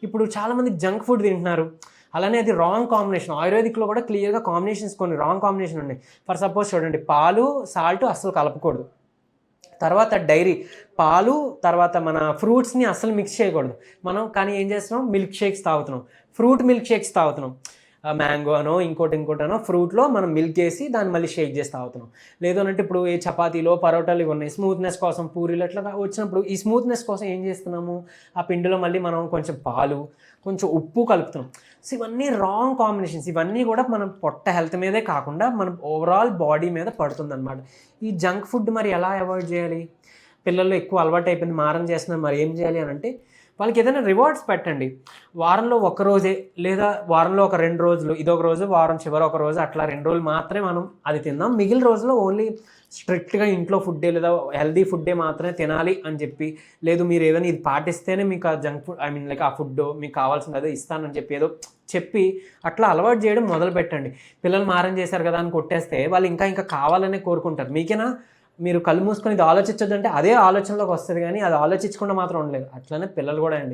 ఇప్పుడు చాలామంది junk food తింటున్నారు. అలానే అది రాంగ్ కాంబినేషన్. ఆయుర్వేదిక్‌లో కూడా క్లియర్‌గా కాంబినేషన్స్ కొన్ని రాంగ్ కాంబినేషన్ ఉన్నాయి. ఫర్ సపోజ్ చూడండి, పాలు, సాల్ట్ అస్సలు కలపకూడదు. తర్వాత డైరీ, పాలు, తర్వాత మన ఫ్రూట్స్‌ని అస్సలు మిక్స్ చేయకూడదు. మనం కానీ ఏం చేస్తున్నాం, మిల్క్ షేక్స్ తాగుతున్నాం. ఫ్రూట్ మిల్క్ షేక్స్ తాగుతున్నాం. మ్యాంగో అనో ఇంకోటనో ఫ్రూట్‌లో మనం మిల్క్ ఏసి దాన్ని మళ్ళీ షేక్ చేసి తాగుతున్నాం. లేదు అనంటే ఇప్పుడు ఏ చపాతీలో, పరోటాలు ఇవి ఉన్నాయి. స్మూత్‌నెస్ కోసం పూరీలు అట్లా వచ్చినప్పుడు ఈ స్మూత్‌నెస్ కోసం ఏం చేస్తున్నాము, ఆ పిండిలో మళ్ళీ మనం కొంచెం పాలు, కొంచెం ఉప్పు కలుపుతున్నాం. సో ఇవన్నీ రాంగ్ కాంబినేషన్స్. ఇవన్నీ కూడా మనం పొట్ట హెల్త్ మీదే కాకుండా మన ఓవరాల్ బాడీ మీద పడుతుందనమాట. ఈ జంక్ ఫుడ్ మరి ఎలా అవాయిడ్ చేయాలి? పిల్లల్లో ఎక్కువ అలవాటు అయిపోయింది, మారం చేస్తున్నారు, మరి ఏం చేయాలి అని అంటే వాళ్ళకి ఏదైనా రివార్డ్స్ పెట్టండి. వారంలో ఒక్కరోజే లేదా వారంలో ఒక 2 రోజులు, ఇదొక రోజు, వారం చివరి ఒక రోజు, అట్లా 2 రోజులు మాత్రమే మనం అది తిందాం. మిగిలిన రోజుల్లో ఓన్లీ స్ట్రిక్ట్‌గా ఇంట్లో ఫుడ్డే లేదా హెల్తీ ఫుడ్డే మాత్రమే తినాలి అని చెప్పి, లేదు మీరు ఏదైనా ఇది పాటిస్తేనే మీకు ఆ జంక్ ఫుడ్ లైక్ ఆ ఫుడ్ మీకు కావాల్సింది అదే ఇస్తానని చెప్పి ఏదో చెప్పి అట్లా అలవాటు చేయడం మొదలుపెట్టండి. పిల్లలు మారం చేశారు కదా అని కొట్టేస్తే వాళ్ళు ఇంకా కావాలనే కోరుకుంటారు. మీకేనా మీరు కళ్ళు మూసుకొని ఇది ఆలోచించొద్దంటే అదే ఆలోచనలోకి వస్తది గానీ, అది ఆలోచించకుండా మాత్రం ఉండలేదు. అట్లనే పిల్లలు కూడా అండి.